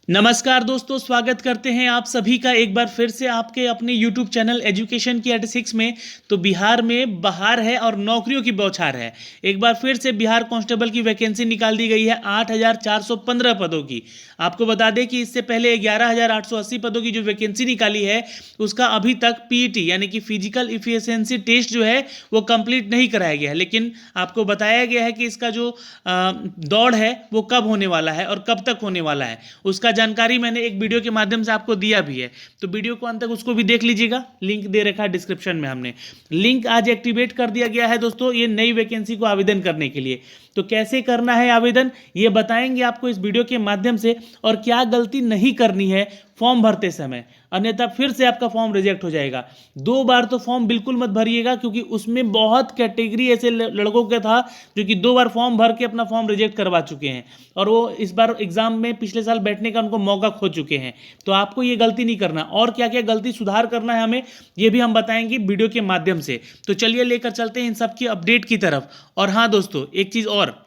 नमस्कार दोस्तों, स्वागत करते हैं आप सभी का एक बार फिर से आपके अपने YouTube चैनल एजुकेशन की 86 में। तो बिहार में बहार है और नौकरियों की बौछार है। एक बार फिर से बिहार कांस्टेबल की वैकेंसी निकाल दी गई है 8,415 पदों की। आपको बता दें कि इससे पहले 11,880 पदों की जो वैकेंसी निकाली है उसका अभी तक पीईटी यानी कि फिजिकल इफिशिएंसी टेस्ट जो है वो कंप्लीट नहीं कराया गया है। लेकिन आपको बताया गया है कि इसका जो दौड़ है वो कब होने वाला है और कब तक होने वाला है, उसका जानकारी मैंने एक वीडियो के माध्यम से आपको दिया भी है। तो वीडियो को अंत तक उसको भी देख लीजिएगा, लिंक दे रखा है डिस्क्रिप्शन में। हमने लिंक आज एक्टिवेट कर दिया गया है दोस्तों, ये नई वैकेंसी को आवेदन करने के लिए। तो कैसे करना है आवेदन ये बताएंगे आपको इस वीडियो के माध्यम से, और क्या गलती नहीं करनी है फॉर्म भरते समय, अन्यथा फिर से आपका फॉर्म रिजेक्ट हो जाएगा। 2 बार तो फॉर्म बिल्कुल मत भरिएगा, क्योंकि उसमें बहुत कैटेगरी ऐसे लड़कों का था जो कि 2 बार फॉर्म भर के अपना फॉर्म रिजेक्ट करवा चुके हैं, और वो इस बार एग्जाम में पिछले साल बैठने का उनको मौका खो चुके हैं। तो आपको ये गलती नहीं करना, और क्या क्या गलती सुधार करना है हमें ये भी हम बताएंगे वीडियो के माध्यम से। तो चलिए लेकर चलते हैं इन सब की अपडेट की तरफ। और हाँ दोस्तों, एक चीज़ और,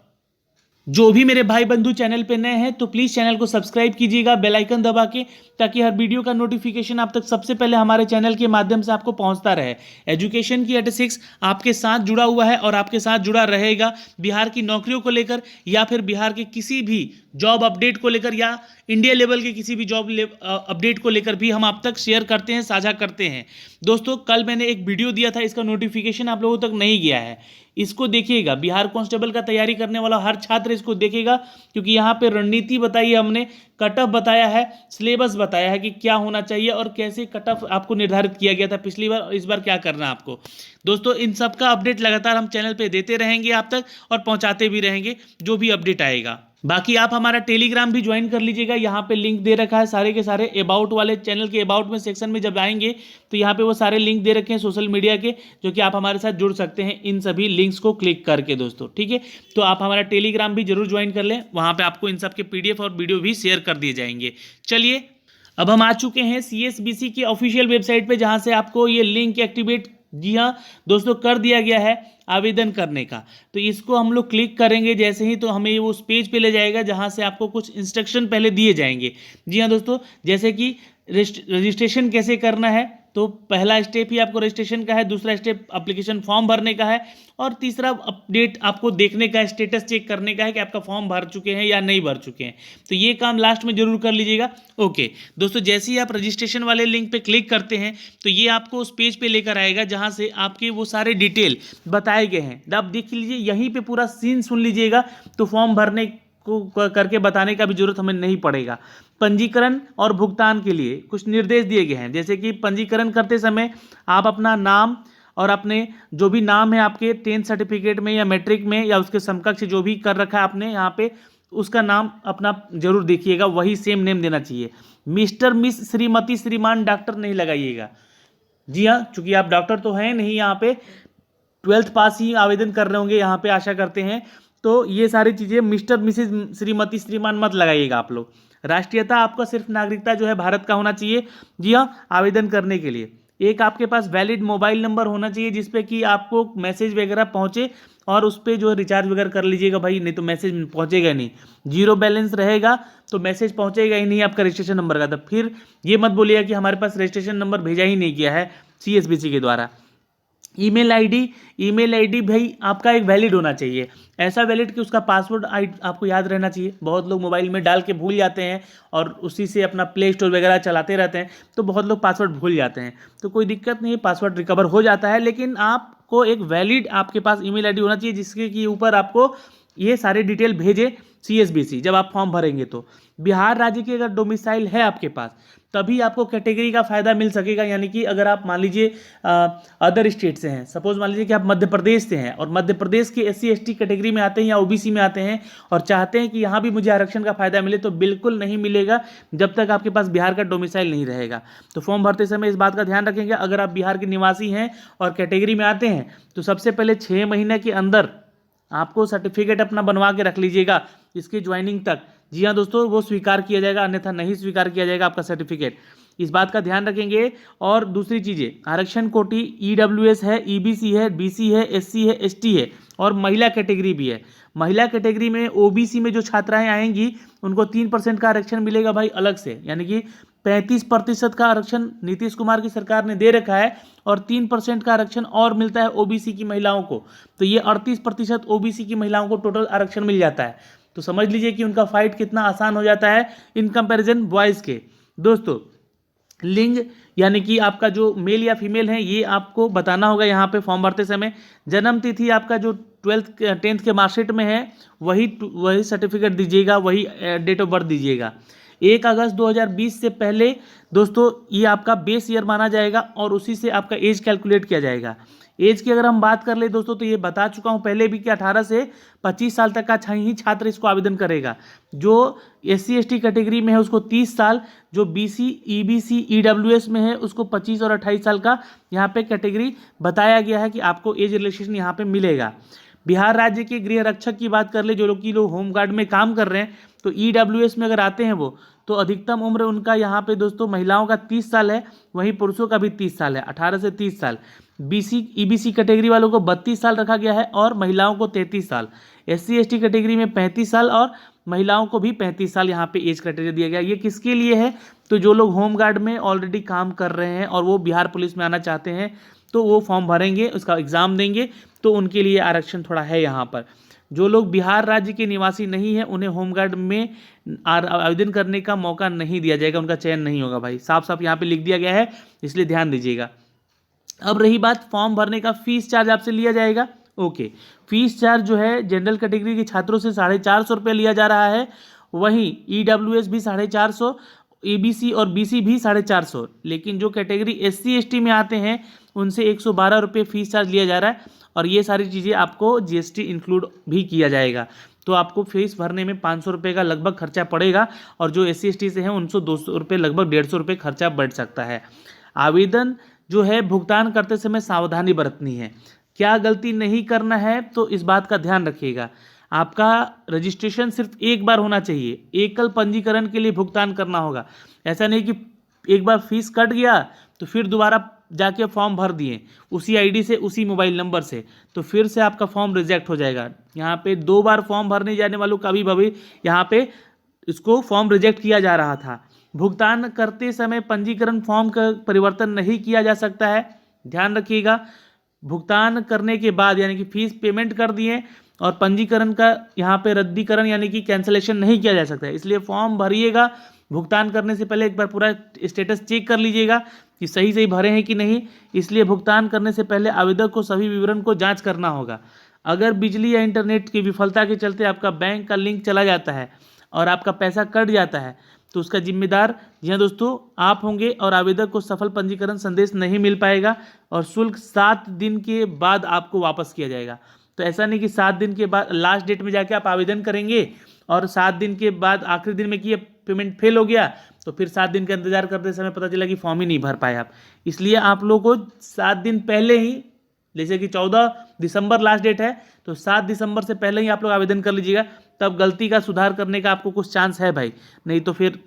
जो भी मेरे भाई बंधु चैनल पे नए हैं तो प्लीज़ चैनल को सब्सक्राइब कीजिएगा बेल आइकन दबा के, ताकि हर वीडियो का नोटिफिकेशन आप तक सबसे पहले हमारे चैनल के माध्यम से आपको पहुंचता रहे। एजुकेशन की 86 आपके साथ जुड़ा हुआ है और आपके साथ जुड़ा रहेगा। बिहार की नौकरियों को लेकर या फिर बिहार के किसी भी जॉब अपडेट को लेकर या इंडिया लेवल के किसी भी जॉब अपडेट को लेकर भी हम आप तक शेयर करते हैं, साझा करते हैं। दोस्तों कल मैंने एक वीडियो दिया था, इसका नोटिफिकेशन आप लोगों तक नहीं गया है, इसको देखिएगा। बिहार कांस्टेबल का तैयारी करने वाला हर छात्र इसको देखेगा, क्योंकि यहाँ पे रणनीति बताई है हमने, कट ऑफ बताया है, सिलेबस बताया है कि क्या होना चाहिए और कैसे कट ऑफ आपको निर्धारित किया गया था पिछली बार और इस बार क्या करना है आपको। दोस्तों इन सब का अपडेट लगातार हम चैनल पे देते रहेंगे आप तक, और पहुंचाते भी रहेंगे जो भी अपडेट आएगा। बाकी आप हमारा टेलीग्राम भी ज्वाइन कर लीजिएगा, यहाँ पे लिंक दे रखा है सारे के सारे। अबाउट वाले चैनल के अबाउट में सेक्शन में जब आएंगे तो यहाँ पे वो सारे लिंक दे रखे हैं सोशल मीडिया के, जो कि आप हमारे साथ जुड़ सकते हैं इन सभी लिंक्स को क्लिक करके दोस्तों, ठीक है। तो आप हमारा टेलीग्राम भी जरूर ज्वाइन कर लें, वहाँ पे आपको इन सब के PDF और वीडियो भी शेयर कर दिए जाएंगे। चलिए अब हम आ चुके हैं CSBC की ऑफिशियल वेबसाइट पे, जहाँ से आपको ये लिंक एक्टिवेट, जी हाँ दोस्तों, कर दिया गया है आवेदन करने का। तो इसको हम लोग क्लिक करेंगे जैसे ही, तो हमें वो उस पेज पे ले जाएगा जहाँ से आपको कुछ इंस्ट्रक्शन पहले दिए जाएंगे। जी हाँ दोस्तों, जैसे कि रजिस्ट्रेशन कैसे करना है, तो पहला स्टेप ही आपको रजिस्ट्रेशन का है, दूसरा स्टेप एप्लीकेशन फॉर्म भरने का है, और तीसरा अपडेट आपको देखने का है, स्टेटस चेक करने का है कि आपका फॉर्म भर चुके हैं या नहीं भर चुके हैं। तो ये काम लास्ट में जरूर कर लीजिएगा। ओके दोस्तों, जैसे ही आप रजिस्ट्रेशन वाले लिंक पे क्लिक करते हैं तो ये आपको उस पेज पे लेकर आएगा जहाँ से आपके वो सारे डिटेल बताए गए हैं। आप देख लीजिए, यहीं पे पूरा सीन सुन लीजिएगा, तो फॉर्म भरने को करके बताने का भी जरूरत हमें नहीं पड़ेगा। पंजीकरण और भुगतान के लिए कुछ निर्देश दिए गए हैं, जैसे कि पंजीकरण करते समय आप अपना नाम और अपने जो भी नाम है आपके 10th सर्टिफिकेट में या मैट्रिक में या उसके समकक्ष जो भी कर रखा है आपने यहाँ पे, उसका नाम अपना जरूर देखिएगा, वही सेम नेम देना चाहिए। मिस्टर, मिस, श्रीमती, श्रीमान, डॉक्टर नहीं लगाइएगा। जी हाँ, चूंकि आप डॉक्टर तो हैं नहीं, यहाँ पे 12th पास ही आवेदन कर रहे होंगे यहाँ पे, आशा करते हैं। तो ये सारी चीज़ें मिस्टर, मिसेज, श्रीमती, श्रीमान मत लगाइएगा आप लोग। राष्ट्रीयता आपका सिर्फ नागरिकता जो है भारत का होना चाहिए। जी हाँ, आवेदन करने के लिए एक आपके पास वैलिड मोबाइल नंबर होना चाहिए, जिसपे कि आपको मैसेज वगैरह पहुँचे, और उस पर जो है रिचार्ज वगैरह कर लीजिएगा भाई, नहीं तो मैसेज पहुँचेगा नहीं। जीरो बैलेंस रहेगा तो मैसेज पहुँचेगा ही नहीं आपका रजिस्ट्रेशन नंबर का। तो फिर ये मत बोलिएगा कि हमारे पास रजिस्ट्रेशन नंबर भेजा ही नहीं गया है CSBC के द्वारा। ईमेल आईडी भाई आपका एक वैलिड होना चाहिए, ऐसा वैलिड कि उसका पासवर्ड आपको याद रहना चाहिए। बहुत लोग मोबाइल में डाल के भूल जाते हैं और उसी से अपना प्ले स्टोर वगैरह चलाते रहते हैं, तो बहुत लोग पासवर्ड भूल जाते हैं। तो कोई दिक्कत नहीं है, पासवर्ड रिकवर हो जाता है, लेकिन आपको एक वैलिड आपके पास ईमेल आईडी होना चाहिए, जिसके के ऊपर आपको ये सारे डिटेल भेजे CSBC जब आप फॉर्म भरेंगे। तो बिहार राज्य की अगर डोमिसाइल है आपके पास, तभी आपको कैटेगरी का फ़ायदा मिल सकेगा। यानी कि अगर आप मान लीजिए अदर स्टेट से हैं, सपोज मान लीजिए कि आप मध्य प्रदेश से हैं और मध्य प्रदेश के SC ST कैटेगरी में आते हैं या OBC में आते हैं और चाहते हैं कि यहाँ भी मुझे आरक्षण का फ़ायदा मिले, तो बिल्कुल नहीं मिलेगा जब तक आपके पास बिहार का डोमिसाइल नहीं रहेगा। तो फॉर्म भरते समय इस बात का ध्यान रखेंगे, अगर आप बिहार के निवासी हैं और कैटेगरी में आते हैं तो सबसे पहले 6 महीने के अंदर आपको सर्टिफिकेट अपना बनवा के रख लीजिएगा इसकी ज्वाइनिंग तक। जी हाँ दोस्तों, वो स्वीकार किया जाएगा, अन्यथा नहीं स्वीकार किया जाएगा आपका सर्टिफिकेट। इस बात का ध्यान रखेंगे। और दूसरी चीज़ें, आरक्षण कोटि ईडब्ल्यूएस है, ईबीसी है, बीसी है, एससी है, एसटी है और महिला कैटेगरी भी है। महिला कैटेगरी में ओबीसी में जो छात्राएं आएंगी उनको 3% का आरक्षण मिलेगा भाई अलग से, यानी कि 35% का आरक्षण नीतीश कुमार की सरकार ने दे रखा है और 3% का आरक्षण और मिलता है ओबीसी की महिलाओं को। तो ये 38% ओबीसी की महिलाओं को टोटल आरक्षण मिल जाता है। तो समझ लीजिए कि उनका फाइट कितना आसान हो जाता है इन कंपैरिजन बॉयज़ के। दोस्तों, लिंग यानी कि आपका जो मेल या फीमेल है ये आपको बताना होगा यहाँ पे फॉर्म भरते समय। जन्म तिथि आपका जो 10th के मार्कशीट में है वही सर्टिफिकेट दीजिएगा, वही डेट ऑफ बर्थ दीजिएगा। 1 अगस्त 2020 से पहले दोस्तों ये आपका बेस ईयर माना जाएगा और उसी से आपका एज कैलकुलेट किया जाएगा। एज की अगर हम बात कर ले दोस्तों तो ये बता चुका हूँ पहले भी कि 18 से 25 साल तक का ही छात्र इसको आवेदन करेगा। जो SC ST कैटेगरी में है उसको 30 साल, जो BC EBC EWS में है उसको 25 और 28 साल का यहाँ पे कैटेगरी बताया गया है कि आपको एज रिलैक्सेशन यहाँ पे मिलेगा। बिहार राज्य के गृह रक्षक की बात कर ले, जो लोग होमगार्ड में काम कर रहे हैं, तो EWS में अगर आते हैं वो, तो अधिकतम उम्र उनका यहाँ पे दोस्तों महिलाओं का 30 साल है, वहीं पुरुषों का भी 30 साल है, 18 से 30 साल। BC EBC कैटेगरी वालों को 32 साल रखा गया है और महिलाओं को 33 साल। SC ST कैटेगरी में 35 साल और महिलाओं को भी 35 साल यहाँ पे एज क्राइटेरिया दिया गया। ये किसके लिए है? तो जो लोग होमगार्ड में ऑलरेडी काम कर रहे हैं और वो बिहार पुलिस में आना चाहते हैं तो वो फॉर्म भरेंगे, उसका एग्ज़ाम देंगे, तो उनके लिए आरक्षण थोड़ा है यहाँ पर। जो लोग बिहार राज्य के निवासी नहीं हैं उन्हें होमगार्ड में आवेदन करने का मौका नहीं दिया जाएगा, उनका चयन नहीं होगा भाई, साफ साफ यहाँ पे लिख दिया गया है, इसलिए ध्यान दीजिएगा। अब रही बात फॉर्म भरने का, फीस चार्ज आपसे लिया जाएगा। ओके, फीस चार्ज जो है जनरल कैटेगरी के छात्रों से 450 रुपये लिया जा रहा है, वहीं EWS भी 450, EBC और BC भी 450, लेकिन जो कैटेगरी SC ST में आते हैं उनसे 112 रुपये फीस चार्ज लिया जा रहा है और ये सारी चीज़ें आपको GST इंक्लूड भी किया जाएगा। तो आपको फीस भरने में 500 रुपये का लगभग खर्चा पड़ेगा और जो SC ST से हैं उनसे 200 रुपये, लगभग 150 रुपये खर्चा बढ़ सकता है। आवेदन जो है भुगतान करते समय सावधानी बरतनी है। क्या गलती नहीं करना है तो इस बात का ध्यान रखिएगा। आपका रजिस्ट्रेशन सिर्फ एक बार होना चाहिए, एकल पंजीकरण के लिए भुगतान करना होगा। ऐसा नहीं कि एक बार फीस कट गया तो फिर दोबारा जाके फॉर्म भर दिए उसी आईडी से, उसी मोबाइल नंबर से, तो फिर से आपका फॉर्म रिजेक्ट हो जाएगा। यहाँ पे 2 बार फॉर्म भरने जाने वालों का भी यहाँ पे इसको फॉर्म रिजेक्ट किया जा रहा था। भुगतान करते समय पंजीकरण फॉर्म का परिवर्तन नहीं किया जा सकता है, ध्यान रखिएगा। भुगतान करने के बाद यानी कि फीस पेमेंट कर दिए और पंजीकरण का यहाँ पे रद्दीकरण यानी कि कैंसलेशन नहीं किया जा सकता है, इसलिए फॉर्म भरिएगा। भुगतान करने से पहले एक बार पूरा स्टेटस चेक कर लीजिएगा कि सही सही भरे हैं कि नहीं, इसलिए भुगतान करने से पहले आवेदक को सभी विवरण को जांच करना होगा। अगर बिजली या इंटरनेट की विफलता के चलते आपका बैंक का लिंक चला जाता है और आपका पैसा कट जाता है तो उसका जिम्मेदार जी हाँ दोस्तों आप होंगे और आवेदक को सफल पंजीकरण संदेश नहीं मिल पाएगा और शुल्क 7 दिन के बाद आपको वापस किया जाएगा। तो ऐसा नहीं कि 7 दिन के बाद लास्ट डेट में जाके आप आवेदन करेंगे और 7 दिन के बाद आखिरी दिन में कि पेमेंट फेल हो गया तो फिर 7 दिन का इंतजार करते समय पता चला कि फॉर्म ही नहीं भर पाए आप। इसलिए आप लोगों को 7 दिन पहले ही, जैसे कि 14 दिसंबर लास्ट डेट है तो 7 दिसंबर से पहले ही आप लोग आवेदन कर लीजिएगा, तब गलती का सुधार करने का आपको कुछ चांस है भाई, नहीं तो फिर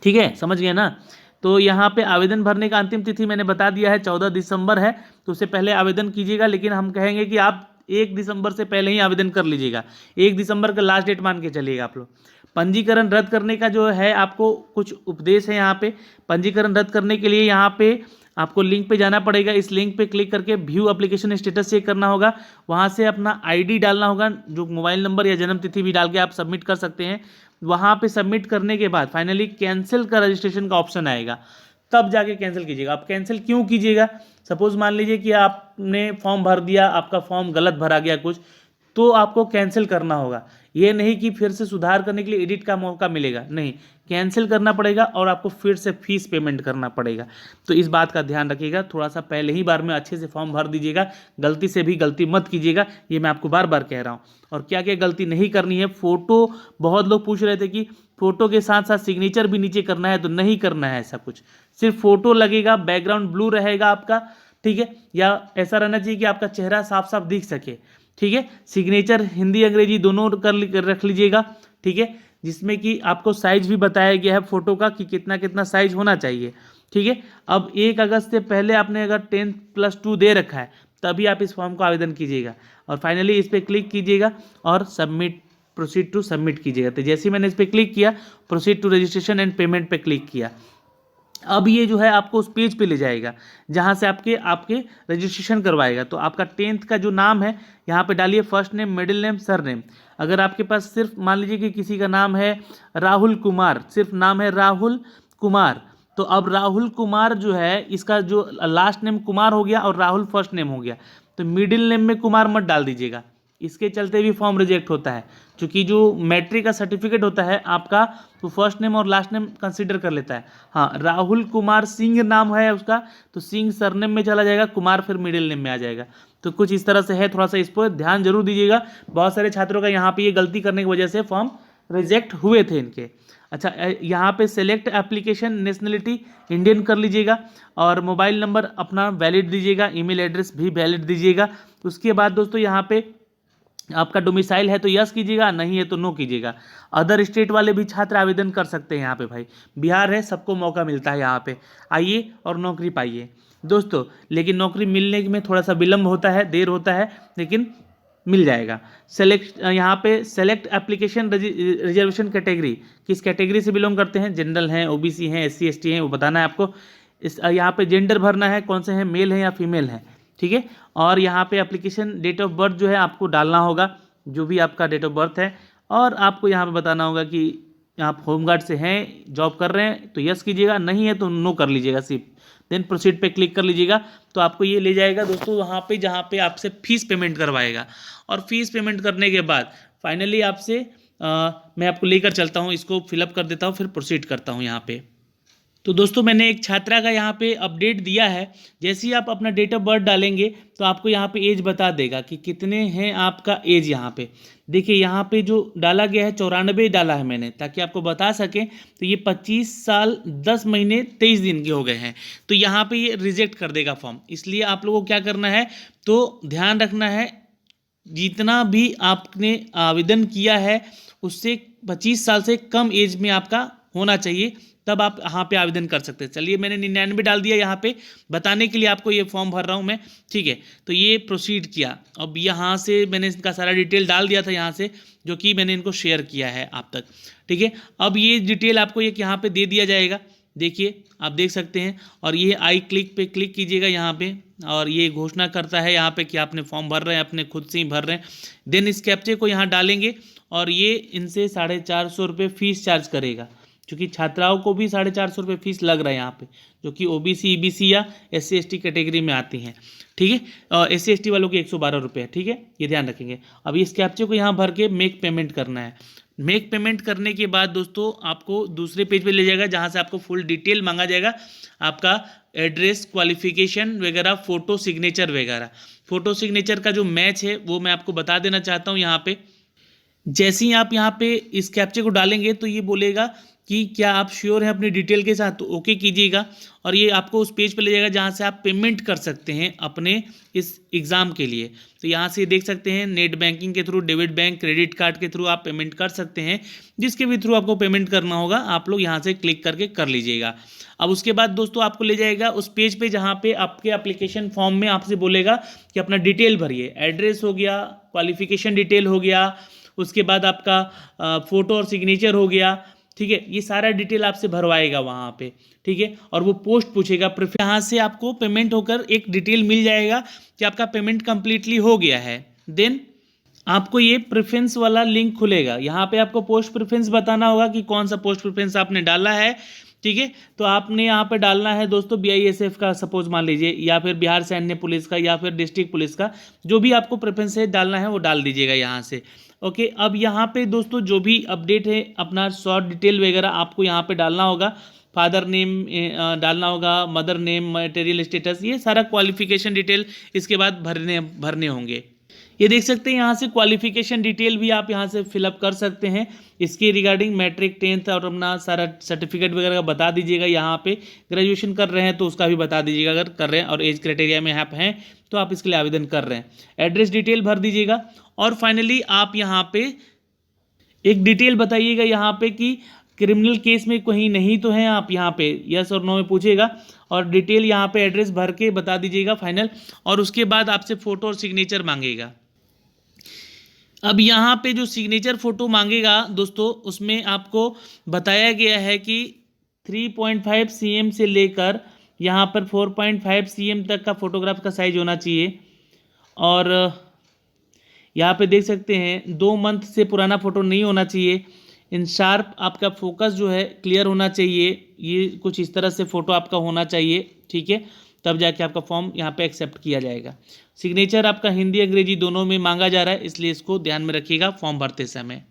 ठीक है, समझ गए ना। तो यहाँ पे आवेदन भरने का अंतिम तिथि मैंने बता दिया है 14 दिसंबर है, तो उससे पहले आवेदन कीजिएगा, लेकिन हम कहेंगे कि आप 1 दिसंबर से पहले ही आवेदन कर लीजिएगा। 1 दिसंबर का लास्ट डेट मान के चलिएगा आप लोग। पंजीकरण रद्द करने का जो है आपको कुछ उपदेश है यहाँ पे। पंजीकरण रद्द करने के लिए यहाँ पे आपको लिंक पे जाना पड़ेगा, इस लिंक पे क्लिक करके व्यू एप्लीकेशन स्टेटस चेक करना होगा, वहाँ से अपना आईडी डालना होगा, जो मोबाइल नंबर या जन्म तिथि भी डाल के आप सबमिट कर सकते हैं। वहाँ पे सबमिट करने के बाद फाइनली कैंसिल का रजिस्ट्रेशन का ऑप्शन आएगा, तब जाके कैंसिल कीजिएगा। आप कैंसिल क्यों कीजिएगा? सपोज मान लीजिए कि आपने फॉर्म भर दिया, आपका फॉर्म गलत भरा गया कुछ, तो आपको कैंसिल करना होगा। ये नहीं कि फिर से सुधार करने के लिए एडिट का मौका मिलेगा, नहीं, कैंसिल करना पड़ेगा और आपको फिर से फीस पेमेंट करना पड़ेगा। तो इस बात का ध्यान रखिएगा, थोड़ा सा पहले ही बार में अच्छे से फॉर्म भर दीजिएगा, गलती से भी गलती मत कीजिएगा, ये मैं आपको बार बार कह रहा हूँ। और क्या क्या गलती नहीं करनी है, फोटो, बहुत लोग पूछ रहे थे कि फोटो के साथ साथ सिग्नेचर भी नीचे करना है, तो नहीं करना है ऐसा कुछ, सिर्फ फोटो लगेगा, बैकग्राउंड ब्लू रहेगा आपका, ठीक है, या ऐसा रहना चाहिए कि आपका चेहरा साफ साफ दिख सके, ठीक है। सिग्नेचर हिंदी अंग्रेजी दोनों कर रख लीजिएगा, ठीक है। जिसमें कि आपको साइज भी बताया गया है फोटो का कि कितना कितना साइज होना चाहिए। ठीक है, अब 1 अगस्त से पहले आपने अगर 10+2 दे रखा है तभी आप इस फॉर्म को आवेदन कीजिएगा और फाइनली इस पर क्लिक कीजिएगा और सबमिट, प्रोसीड टू सबमिट कीजिएगा। तो जैसे ही मैंने इस पर क्लिक किया, proceed to registration and payment पे क्लिक किया, अब ये जो है आपको उस पेज पे ले जाएगा जहाँ से आपके आपके रजिस्ट्रेशन करवाएगा। तो आपका 10th का जो नाम है यहाँ पे डालिए, first name, middle name, sir name. अगर आपके पास सिर्फ मान लीजिए कि किसी का नाम है राहुल कुमार, सिर्फ नाम है राहुल कुमार, तो अब राहुल कुमार जो है इसका जो लास्ट नेम कुमार हो गया और राहुल फर्स्ट नेम हो गया, तो मिडिल नेम में कुमार मत डाल दीजिएगा, इसके चलते भी फॉर्म रिजेक्ट होता है। क्योंकि जो मैट्रिक का सर्टिफिकेट होता है आपका, तो फर्स्ट नेम और लास्ट नेम कंसीडर कर लेता है। हाँ, राहुल कुमार सिंह नाम है उसका, तो सिंह सरनेम में चला जाएगा, कुमार फिर मिडिल नेम में आ जाएगा। तो कुछ इस तरह से है, थोड़ा सा इस पर ध्यान जरूर दीजिएगा। बहुत सारे छात्रों का यहाँ पे ये गलती करने की वजह से फॉर्म रिजेक्ट हुए थे इनके। अच्छा, यहाँ पे सेलेक्ट एप्लीकेशन, नेशनलिटी इंडियन कर लीजिएगा और मोबाइल नंबर अपना वैलिड दीजिएगा, ईमेल एड्रेस भी वैलिड दीजिएगा। उसके बाद दोस्तों यहाँ पे आपका डोमिसाइल है तो यस कीजिएगा, नहीं है तो नो कीजिएगा। अदर स्टेट वाले भी छात्र आवेदन कर सकते हैं यहाँ पे भाई, बिहार है, सबको मौका मिलता है यहाँ पे, आइए और नौकरी पाइए दोस्तों। लेकिन नौकरी मिलने में थोड़ा सा विलम्ब होता है, देर होता है, लेकिन मिल जाएगा। यहाँ पे सेलेक्ट एप्लीकेशन रिजर्वेशन कैटेगरी, किस कैटेगरी से बिलोंग करते हैं, जनरल हैं, ओबीसी हैं, SC ST हैं, वो बताना है आपको। यहाँ पे जेंडर भरना है, कौन से हैं, मेल हैं या फीमेल हैं। ठीक है, और यहाँ पे एप्लीकेशन डेट ऑफ बर्थ जो है आपको डालना होगा, जो भी आपका डेट ऑफ बर्थ है, और आपको यहाँ पे बताना होगा कि आप होमगार्ड से हैं, जॉब कर रहे हैं तो यस कीजिएगा, नहीं है तो नो कर लीजिएगा सिर्फ। देन प्रोसीड पे क्लिक कर लीजिएगा, तो आपको ये ले जाएगा दोस्तों वहाँ पे जहाँ पे आपसे फीस पेमेंट करवाएगा। और फीस पेमेंट करने के बाद फाइनली आपसे मैं आपको लेकर चलता हूँ, इसको फिलअप कर देता हूँ, फिर प्रोसीड करता हूँ यहाँ पे। तो दोस्तों मैंने एक छात्रा का यहाँ पे अपडेट दिया है, जैसे ही आप अपना डेट ऑफ बर्थ डालेंगे तो आपको यहाँ पे एज बता देगा कि कितने हैं आपका एज। यहाँ पे देखिए, यहाँ पे जो डाला गया है 94 डाला है मैंने, ताकि आपको बता सकें। तो ये 25 साल 10 महीने 23 दिन के हो गए हैं, तो यहाँ पे ये रिजेक्ट कर देगा फॉर्म। इसलिए आप लोगों को क्या करना है, तो ध्यान रखना है, जितना भी आपने आवेदन किया है उससे 25 साल से कम एज में आपका होना चाहिए, तब आप यहाँ पे आवेदन कर सकते हैं। चलिए मैंने 99 डाल दिया यहाँ पे, बताने के लिए आपको ये फॉर्म भर रहा हूँ मैं। ठीक है, तो ये प्रोसीड किया। अब यहाँ से मैंने इसका सारा डिटेल डाल दिया था यहाँ से, जो कि मैंने इनको शेयर किया है आप तक। ठीक है, अब ये डिटेल आपको ये यहाँ पे दे दिया जाएगा, देखिए आप देख सकते हैं। और ये आई क्लिक पे क्लिक कीजिएगा यहाँ पे, और ये घोषणा करता है यहाँ पे कि आपने फॉर्म भर रहे हैं, अपने खुद से ही भर रहे हैं। देन इस कैप्चे को यहाँ डालेंगे और ये इनसे 450 रुपये फीस चार्ज करेगा, क्योंकि छात्राओं को भी 450 रुपये फीस लग रहा है यहाँ पे, जो कि OBC EBC या SC ST कैटेगरी में आती हैं। ठीक है, और SC ST वालों के 112 रुपये है। ठीक है, ये ध्यान रखेंगे। अब इस कैप्चे को यहाँ भर के मेक पेमेंट करना है। मेक पेमेंट करने के बाद दोस्तों आपको दूसरे पेज पे ले जाएगा, जहाँ से आपको फुल डिटेल मांगा जाएगा, आपका एड्रेस, क्वालिफिकेशन वगैरह, फ़ोटो सिग्नेचर वगैरह। फ़ोटो सिग्नेचर का जो मैच है वो मैं आपको बता देना चाहता हूँ। यहाँ पे जैसे ही आप यहाँ पे इस कैप्चे को डालेंगे तो ये बोलेगा कि क्या आप श्योर हैं अपनी डिटेल के साथ, तो ओके कीजिएगा और ये आपको उस पेज पे ले जाएगा जहाँ से आप पेमेंट कर सकते हैं अपने इस एग्ज़ाम के लिए। तो यहाँ से देख सकते हैं नेट बैंकिंग के through, debit bank, credit card के थ्रू आप पेमेंट कर सकते हैं। जिसके भी थ्रू आपको पेमेंट करना होगा आप लोग यहाँ से क्लिक करके कर लीजिएगा। अब उसके बाद दोस्तों आपको ले जाएगा उस पेज पे जहाँ पे आपके एप्लीकेशन फॉर्म में आपसे बोलेगा कि अपना डिटेल भरिए। एड्रेस हो गया, क्वालिफिकेशन डिटेल हो गया, उसके बाद आपका फ़ोटो और सिग्नेचर हो गया। ठीक है, ये सारा डिटेल आपसे भरवाएगा वहाँ पे। ठीक है, और वो पोस्ट पूछेगा, यहाँ से आपको पेमेंट होकर एक डिटेल मिल जाएगा कि आपका पेमेंट कम्प्लीटली हो गया है। देन आपको ये प्रेफरेंस वाला लिंक खुलेगा, यहाँ पे आपको पोस्ट प्रेफरेंस बताना होगा कि कौन सा पोस्ट प्रेफरेंस आपने डाला है। ठीक है, तो आपने यहाँ पे डालना है दोस्तों BISF का, सपोज मान लीजिए, या फिर बिहार सैन्य पुलिस का, या फिर डिस्ट्रिक्ट पुलिस का, जो भी आपको प्रेफरेंस है डालना है वो डाल दीजिएगा यहाँ से। ओके, अब यहाँ पे दोस्तों जो भी अपडेट है अपना शॉर्ट डिटेल वगैरह आपको यहाँ पे डालना होगा। फादर नेम डालना होगा, मदर नेम, मटेरियल स्टेटस, ये सारा क्वालिफिकेशन डिटेल इसके बाद भरने होंगे। ये देख सकते हैं यहाँ से क्वालिफिकेशन डिटेल भी आप यहाँ से फिलअप कर सकते हैं। इसके रिगार्डिंग मैट्रिक, 10th और अपना सारा सर्टिफिकेट वगैरह का बता दीजिएगा। यहाँ पे ग्रेजुएशन कर रहे हैं तो उसका भी बता दीजिएगा अगर कर रहे हैं, और एज क्राइटेरिया में आप हैं तो आप इसके लिए आवेदन कर रहे हैं। एड्रेस डिटेल भर दीजिएगा और फाइनली आप यहाँ पे एक डिटेल बताइएगा यहाँ पे कि क्रिमिनल केस में कहीं नहीं तो हैं आप, यहाँ पे यस और नो में पूछेगा, और डिटेल यहाँ पे एड्रेस भर के बता दीजिएगा फाइनल, और उसके बाद आपसे फ़ोटो और सिग्नेचर मांगेगा। अब यहाँ पे जो सिग्नेचर फ़ोटो मांगेगा दोस्तों, उसमें आपको बताया गया है कि 3.5 cm से लेकर यहाँ पर 4.5 cm तक का फोटोग्राफ का साइज होना चाहिए। और यहाँ पे देख सकते हैं 2 मंथ से पुराना फ़ोटो नहीं होना चाहिए। इन शार्प आपका फोकस जो है क्लियर होना चाहिए। ये कुछ इस तरह से फ़ोटो आपका होना चाहिए, ठीक है, तब जाके आपका फॉर्म यहाँ पे एक्सेप्ट किया जाएगा। सिग्नेचर आपका हिंदी अंग्रेजी दोनों में मांगा जा रहा है, इसलिए इसको ध्यान में रखिएगा फॉर्म भरते समय।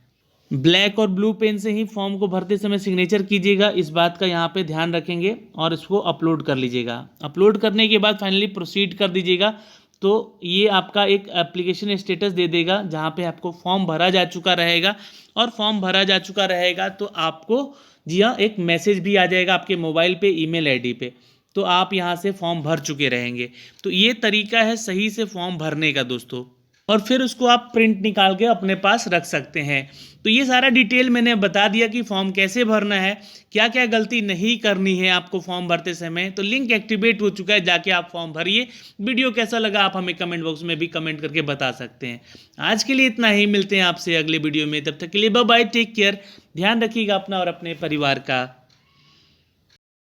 ब्लैक और ब्लू पेन से ही फॉर्म को भरते समय सिग्नेचर कीजिएगा, इस बात का यहाँ पे ध्यान रखेंगे, और इसको अपलोड कर लीजिएगा। अपलोड करने के बाद फाइनली प्रोसीड कर दीजिएगा। तो ये आपका एक एप्लीकेशन स्टेटस दे देगा जहाँ पे आपको फॉर्म भरा जा चुका रहेगा, और फॉर्म भरा जा चुका रहेगा तो आपको जी हाँ एक मैसेज भी आ जाएगा आपके मोबाइल पे, ईमेल आईडी पे, तो आप यहाँ से फॉर्म भर चुके रहेंगे। तो ये तरीका है सही से फॉर्म भरने का दोस्तों, और फिर उसको आप प्रिंट निकाल के अपने पास रख सकते हैं। तो ये सारा डिटेल मैंने बता दिया कि फॉर्म कैसे भरना है, क्या क्या गलती नहीं करनी है आपको फॉर्म भरते समय। तो लिंक एक्टिवेट हो चुका है, जाके आप फॉर्म भरिए। वीडियो कैसा लगा आप हमें कमेंट बॉक्स में भी कमेंट करके बता सकते हैं। आज के लिए इतना ही, मिलते हैं आपसे अगले वीडियो में, तब तक के लिए बाय बाय, टेक केयर, ध्यान रखिएगा अपना और अपने परिवार का।